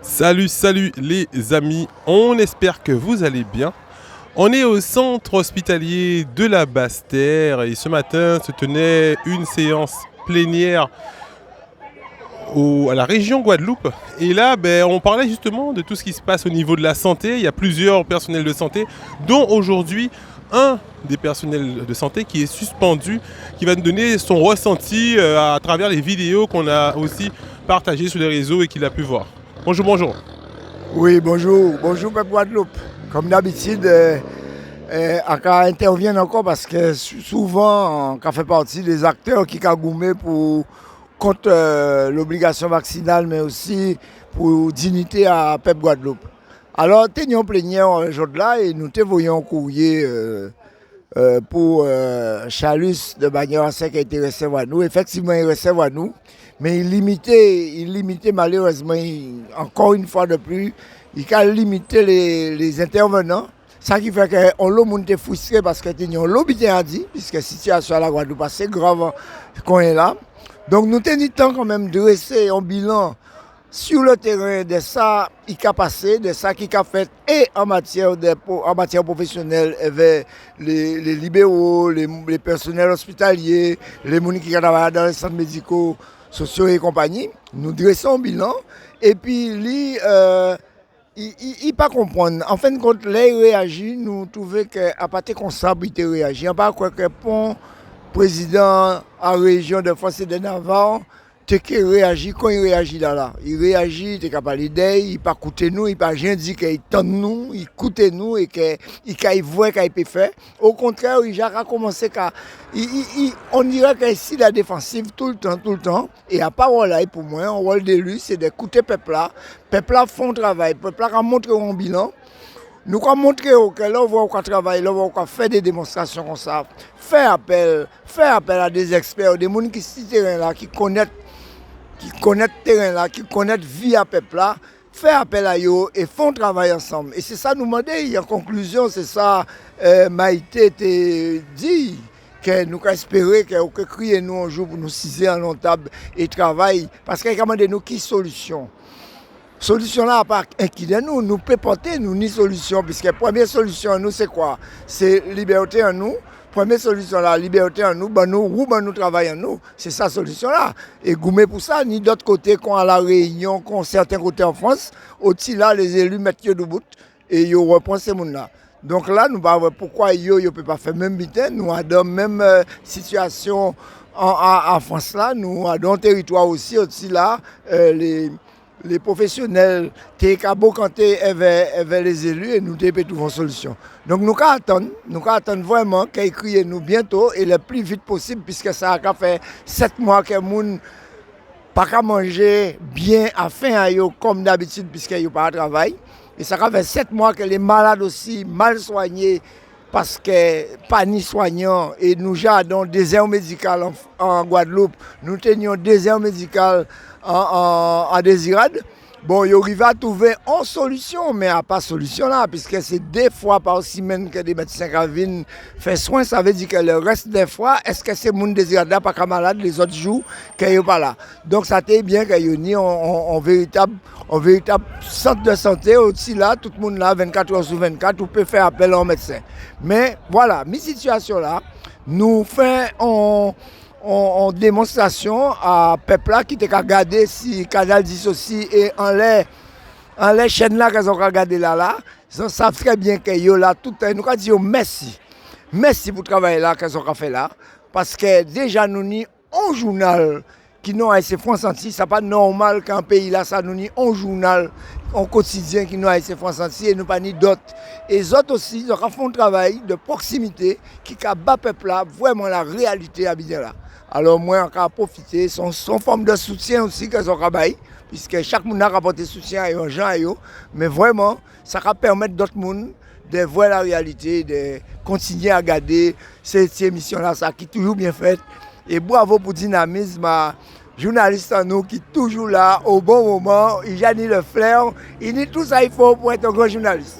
Salut, salut les amis, on espère que vous allez bien. On est au centre hospitalier de la Basse-Terre et ce matin se tenait une séance plénière à la région Guadeloupe. Et là, on parlait justement de tout ce qui se passe au niveau de la santé. Il y a plusieurs personnels de santé, dont aujourd'hui un des personnels de santé qui est suspendu, qui va nous donner son ressenti à travers les vidéos qu'on a aussi partagées sur les réseaux et qu'il a pu voir. Bonjour, bonjour. Oui, bonjour. Bonjour, Peuple Guadeloupe. Comme d'habitude, on intervient encore parce que souvent, on fait partie des acteurs qui ont goumé contre l'obligation vaccinale, mais aussi pour dignité à Peuple Guadeloupe. Alors, nous plénière aujourd'hui là et nous te voyons courrier pour Chalus de Bagnérassé qui a été recevoir à nous. Effectivement, il recevoir à nous. Mais il limitait malheureusement, encore une fois de plus, il a limité les intervenants. Ça qui fait qu'on l'a monté frustré parce que nous avons l'obité à dire, puisque la situation à la Guadeloupe est assez grave qu'on est là. Donc nous avons temps quand même de dresser un bilan sur le terrain de ça qui a passé, de ça qui a fait, et en matière professionnelle, avec les libéraux, les personnels hospitaliers, les gens qui travaillent dans les centres médicaux, sociaux et compagnie. Nous dressons un bilan et puis lui, il pas comprendre. En fin de compte, là il réagit, nous trouvons qu'à partir comme ça, il réagit. On pas quoi que le président à la région de France et de Navarre, il réagit quand il réagit là. Il réagit, il est capable d'aider, il pas écouter nous, il pas rien dit qu'il tente nous, il écoute nous et qu'il voit qu'il peut faire. Au contraire, il a commencé on dirait qu'il est défensive tout le temps. Et à part là, pour moi, un rôle d'élu, c'est d'écouter le peuple là. Le peuple là font travail, le peuple là a montré un bilan. Nous avons montré que là, on va travailler, là, on va faire des démonstrations comme ça. Faire appel à des experts, des gens qui sont sur le terrain là, qui connaissent le terrain là, qui connaissent la vie à peuple là, faire appel à eux et font travail ensemble. Et c'est ça nous demander. En conclusion, c'est ça Maïté te dit. Que nous espérons que crier nous un jour pour nous ciser en long table et travailler. Parce qu'il a demandé nous qui solution. Solution là, à part inquiéter nous, nous peut porter nous ni solution. Puisque la première solution nous, c'est quoi? C'est liberté en nous. Première solution là, liberté en nous, nous travail en nous. C'est ça la solution là. Et goumé pour ça, ni d'autre côté, qu'on a la Réunion, qu'on certains côtés en France, aussi là, les élus mettent debout et ils reprennent ces gens là. Donc là, nous ne savons pas pourquoi ils ne peuvent pas faire même bitin. Nous avons la même situation en France là. Nous avons un territoire aussi là, les professionnels qui ont canté avec les élus et nous devons trouver une solution. Donc nous attendons vraiment qu'ils crient nous bientôt et le plus vite possible puisque ça a fait 7 mois que les gens n'ont pas manger bien à faim comme d'habitude puisqu'ils n'ont pas de travail. Et ça fait 7 mois que les malades aussi mal soignés parce que pas ni soignants. Et nous avons un désert médical en Guadeloupe. Nous tenions un désert médical en Désirade. Bon, il arrive à trouver une solution, mais il n'y a pas de solution là, puisque c'est 2 fois par semaine que des médecins viennent faire soin. Ça veut dire que le reste des fois, est-ce que ces gens désirés là, pas malades les autres jours, qu'ils ne sont pas là. Donc ça t'est bien qu'il y ait un véritable centre de santé aussi là, tout le monde là, 24 heures sur 24, on peut faire appel à un médecin. Mais voilà, mes situations là, nous faisons en démonstration à peuple là qui t'a regardé si Canal 10 aussi et en les chaînes là qu'ils ont regardé là ils savent très bien que yo là tout nous avons dit merci pour le travail là qu'ils ont fait là parce que déjà nous ni un journal qui nous a essayé France Antilles, c'est pas normal qu'un pays là ça nous ni un journal en quotidien qui nous a essayé France Antilles et nous pas ni d'autres. Et les autres aussi, ils ont fait un travail de proximité qui a bat peuple là vraiment la réalité à bien là. Alors moi, on a profité, son forme de soutien aussi qu'ils ont travaillé, puisque chaque monde a rapporté soutien à un gens, mais vraiment, ça va permettre d'autres monde de voir la réalité, de continuer à regarder cette émission-là, ça qui est toujours bien faite. Et bravo pour le dynamisme, journaliste en nous qui est toujours là, au bon moment, il a ni le flair, il dit tout ça il faut pour être un grand journaliste.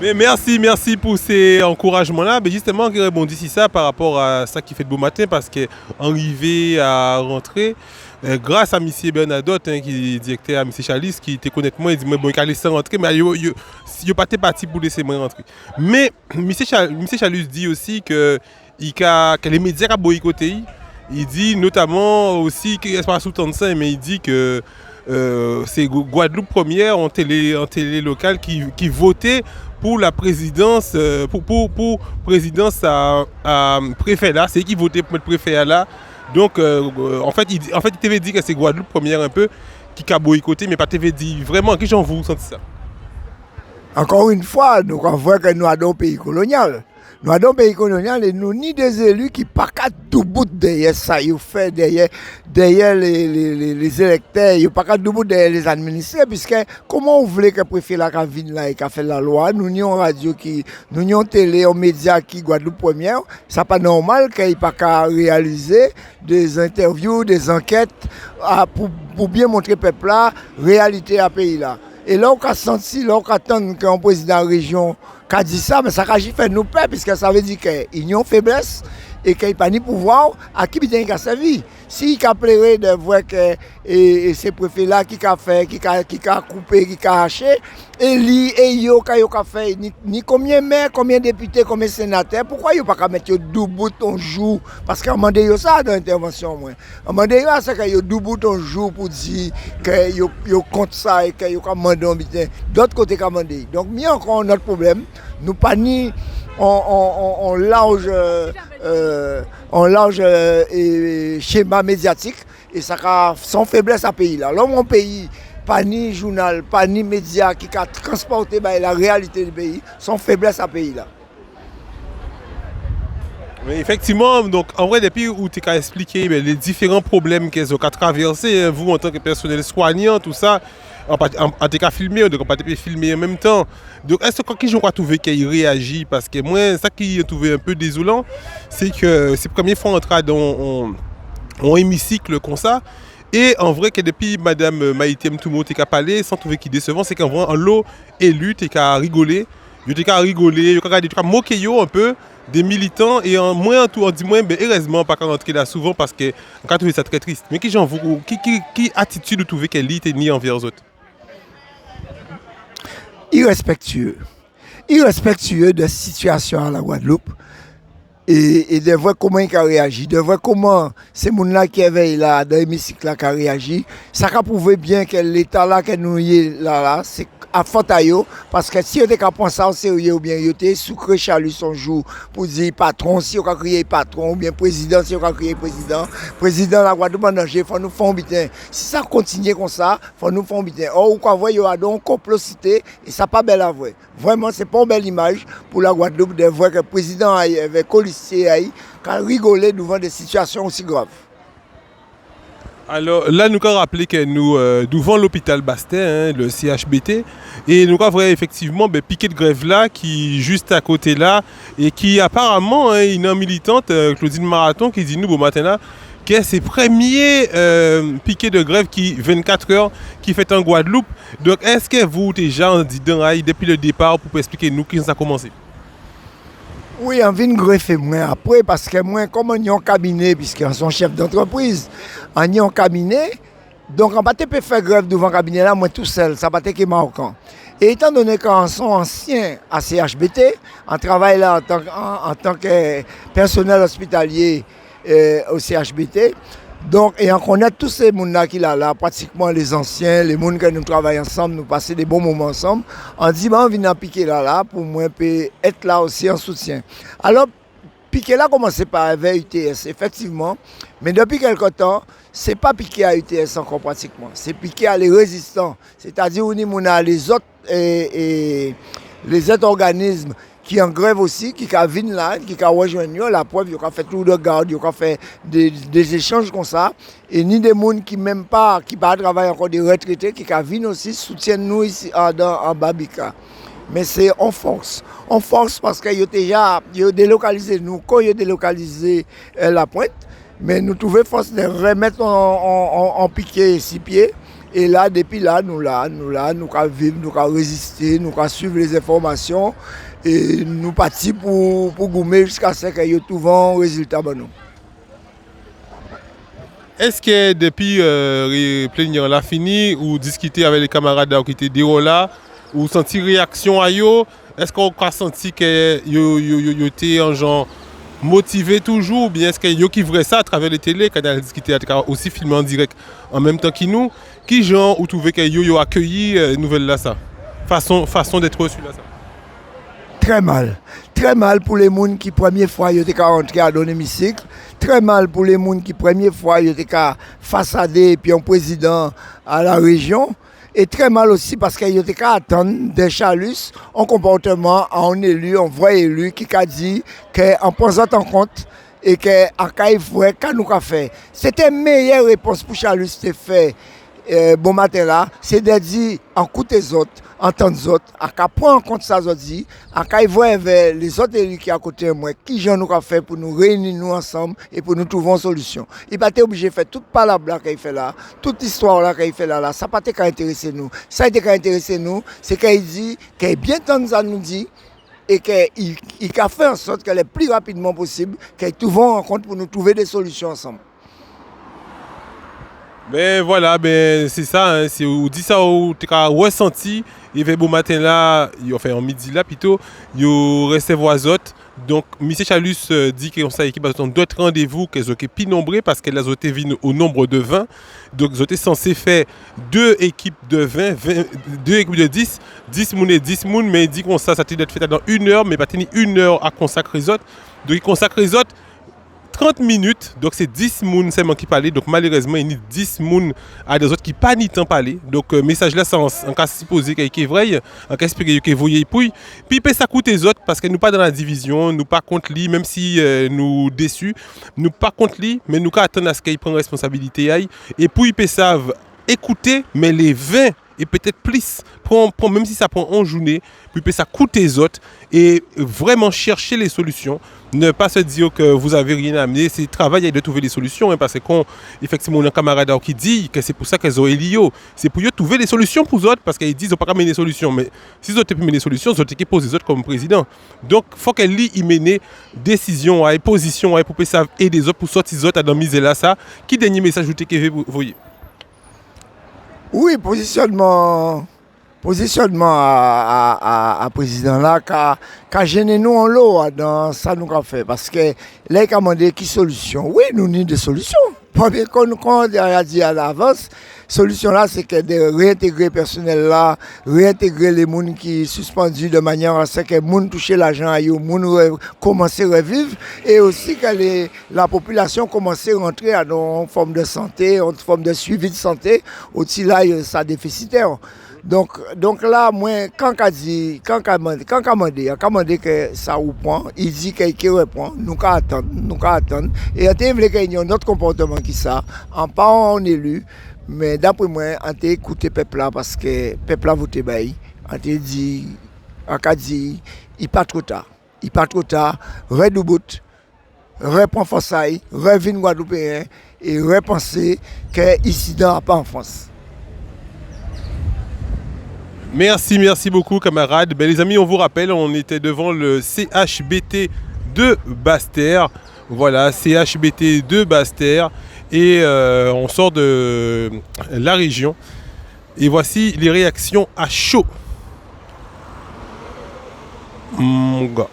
Mais merci pour ces encouragements-là. Mais justement, je rebondis sur ça par rapport à ça qui fait de beau matin, parce qu'arrivé à rentrer, grâce à M. Bernadotte, hein, qui est directeur à M. Chalis, qui te connaît moi, il dit, bon, il a laissé rentrer, mais il n'a pas été parti pour laisser moi rentrer. Mais M. Chalis dit aussi que les médias ont boycotté. Il dit notamment aussi, qu'il n'est pas sous-tendu ça, mais il dit que c'est Guadeloupe Première en télé locale qui votait pour la présidence, pour présidence à préfet là, c'est qui votait pour le préfet là. Donc en fait, il t'avait dit que c'est Guadeloupe Première un peu qui a boycotté, mais pas t'avait dit vraiment, qui j'en vous senti ça? Encore une fois, nous voyons que nous avons un pays colonial. Nous avons un pays colonial et nous ni des élus qui pas qu'à tout bout derrière ça, ils fait derrière les électeurs, ils pas qu'à tout bout derrière les administrés, puisque comment on voulait que le préfet là vienne là et qu'a fait la loi, nous avons radio qui, nous avons télé, un média qui Guadeloupe Première, c'est pas normal qu'il pas qu'à réaliser des interviews, des enquêtes pour bien montrer peuple là, réalité à pays là. Et là, on a senti, là, on attend qu'un président de la région qui dit ça, mais ça a fait nous peur, puisque ça veut dire qu'il y a une faiblesse et qu'il n'y a pas de pouvoir, à qui il a servi. S'il a pleuré de voir que ces préfets-là qui a fait, qui a coupé, qui a haché, et lui, et yo, qui a fait, ni combien de maires, combien de députés, combien de sénateurs, pourquoi il n'y a pas mettre deux boutons jour? Parce qu'à un moment donné, ça dans l'intervention. À un moment donné, c'est qu'il y a deux boutons jour pour dire qu'il y a contre ça et qu'il y a demandé un bitin. D'autre côté, qu'à demander. Donc, mieux encore, notre problème, nous pas ni on large schéma médiatique et ça a sans faiblesse à pays là. Là, mon pays, pas ni journal, pas ni média qui a transporté la réalité du pays, sans faiblesse à pays là. Mais effectivement, donc en vrai, depuis où tu as expliqué les différents problèmes qu'elles ont traversés, vous en tant que personnel soignant, tout ça, en tout cas filmé, donc on pas filmer en même temps. Donc est-ce que qui j'aurais trouvé qu'il réagit? Parce que moi, ça qui est trouvé un peu désolant, c'est que c'est la première fois qu'on entre dans un hémicycle comme ça. Et en vrai, que depuis Madame Maïté Mtoumo t'es qu'à parler, sans trouver qui décevant, c'est qu'en vrai, en l'eau élu, t'es qu'à rigoler. Je t'ai qu'à rigoler, je t'ai qu'à moquer un peu des militants et en moins tout on dit moins ben heureusement pas quand entrer là souvent parce que on a trouvé ça très triste. Mais qui j'en vous qui attitude de trouver qu'elle lit ni envers les autres? Irrespectueux de la situation à la Guadeloupe et de voir comment il a réagi, de voir comment ces gens-là qui éveillent là, dans l'hémicycle là qui a réagi, ça a prouvé bien que l'état là que nous y là, c'est à faute à eux, parce que si on était capable ça au sérieux ou bien il était sucré chalut son jour pour dire patron, si on a crié patron ou bien président, si on a crié président la Guadeloupe en danger, il faut nous faire bien. Si ça continue comme ça, il faut nous faire bien. Or, quoi voyez, il y a donc complocité et ça pas belle à voir. Vraiment, c'est pas une belle image pour la Guadeloupe de voir que le président avec Colissier qui a rigolé devant des situations aussi graves. Alors là, nous avons rappelé que nous devant l'hôpital Bastet, hein, le CHBT, et nous avons effectivement piquet de grève là, qui est juste à côté là, et qui apparemment, hein, une militante, Claudine Marathon, qui dit nous, bon matin là, que c'est le premier piquet de grève qui 24 heures qui fait en Guadeloupe. Donc est-ce que vous déjà en dit depuis le départ pour expliquer nous qui ça a commencé? Oui, on vient greffer moi après parce que moi, comme on est en cabinet, puisqu'on sont chef d'entreprise, on est en cabinet, donc on ne peut pas faire grève devant le cabinet là, moi tout seul, ça ne peut pas être marquant. Et étant donné qu'on sont anciens à CHBT, on travaille là en tant que personnel hospitalier au CHBT, donc, et on connaît tous ces gens qui sont là, pratiquement les anciens, les gens qui nous travaillons ensemble, nous passons des bons moments ensemble. On dit, on vient piquer là, pour moi, être là aussi en soutien. Alors, piquer là commence par avec UTS, effectivement, mais depuis quelque temps, ce n'est pas piquer à UTS encore pratiquement, c'est piquer à les résistants, c'est-à-dire on a les autres, les autres organismes qui en grève aussi, qui viennent là, qui rejoignent la preuve, ils ont fait tout de garde, ils ont fait des échanges comme ça, et ni des gens qui même pas, qui pas travailler encore des retraités, qui viennent aussi soutiennent nous ici en Babika. Mais c'est en force parce qu'ils ont déjà délocalisé nous, quand ils ont délocalisé la pointe, mais nous trouvons force de remettre en piqué 6 pieds. Et là, depuis là, nous vivre, nous résister, nous suivre les informations et nous partir pour gommer jusqu'à ce que nous trouvions un résultat. est-ce que depuis plénière là fini ou discuter avec les camarades qui étaient des là ou senti réaction à eux, est-ce qu'on a senti que yo étaient en genre motivé toujours, ou bien est-ce qu'il y a qui vrai ça à travers les télés, quand on a discuté, aussi filmé en direct en même temps que nous, qui genre ou trouvé que yo accueilli nouvelle là ça, façon d'être reçu là ça. Très mal pour les gens qui première fois ils étaient rentrés à l'hémicycle, très mal pour les gens qui première fois ils étaient façadés et puis un président à la région. Et très mal aussi parce qu'il y a des attendre des chalus, un comportement, un élu, un vrai élu qui a dit qu'on prend ça en compte et qu'on vrai qu'à nous fait. C'était la meilleure réponse pour chalus de faire bon matin là, c'est de dire en écoute les autres, entendre les autres, à prendre en compte ça autres dit, à voir vers les autres élus qui à côté de moi, qui j'en nous fait pour nous réunir nous ensemble et pour nous trouver une solution. Il pas été obligé de faire toute palabra qu'il fait là, toute histoire là qu'il fait là, ça pas été intéressé nous. Ça a été intéressé nous, c'est qu'il dit qu'il bien temps ça nous dit et qu'il a fait en sorte que le plus rapidement possible qu'il trouve en rencontre pour nous trouver des solutions ensemble. Ben voilà, ben c'est ça, hein, c'est ou dit ça ou tu as ressenti, il fait beau matin là, enfin en midi là plutôt, il recevoir les autres. Donc M. Chalus dit que sa équipe a d'autres rendez-vous qu'elles sont plus nombreux parce qu'elles ont été au nombre de 20. Donc ils ont été censés faire 2 équipes de 20, 2 équipes de 10, 10 moun et 10 moun, mais il dit qu'on ça doit être fait dans 1 heure, mais pas tenir 1 heure à consacrer les autres. Donc il consacre les autres 30 minutes, donc c'est 10 moun seulement qui parlaient, donc malheureusement il y a 10 moun à des autres qui pas ni temps parler. Donc message là c'est en cas supposé qu'il est vrai, en cas expliqué qu'il voyait puis peut ça coûte les autres parce que nous pas dans la division, nous pas contre lui même si nous déçus, nous pas contre lui mais nous attendons à ce qu'il prenne responsabilité et puis ils savent écouter mais les 20 et peut-être plus, même si ça prend en journée, puis ça coûte les autres et vraiment chercher les solutions. Ne pas se dire que vous avez rien à amener, c'est travail de trouver des solutions, hein, parce que quand effectivement un camarade qui dit que c'est pour ça qu'ils ont Elio, c'est pour eux trouver des solutions pour les autres, parce qu'ils disent qu'ils n'ont pas amener des solutions, mais si ils ont amené des solutions, ils ont été posés les autres comme président. Donc il faut qu'elle y mène décision, et position, pour que ça aide les autres, pour sortir les autres dans mise là ça. Qui dernier message que vous voyez? Oui, positionnement à président là, qu'a gêné nous en l'eau dans ça nous a fait. Parce que là, il a demandé qui solution. Oui, nous avons des solutions. Premier qu'on a dit à l'avance, solution là, c'est que de réintégrer le personnel là, réintégrer les gens qui sont suspendus de manière à ce que les gens touchent l'argent, les gens commencent à revivre et aussi que la population commence à rentrer dans une forme de santé, une forme de suivi de santé, aussi là, ça déficitaire. Donc là, moi, quand on dit que ça reprend, il dit qu'il reprend, nous attendons. Et on a qu'il y ait un autre comportement qui ça, en parlant en élu, mais d'après moi, on a écouté le peuple là parce que le peuple a voté, on a dit, il n'est pas trop tard. Il n'est pas trop tard, redoubout, reprend Forçailles, revient Guadeloupéen et repenser que l'incident n'a pas en France. Merci beaucoup camarades. Ben, les amis, on vous rappelle, on était devant le CHBT de Basse-Terre. Voilà, CHBT de Basse-Terre. Et on sort de la région. Et voici les réactions à chaud. Mon gars.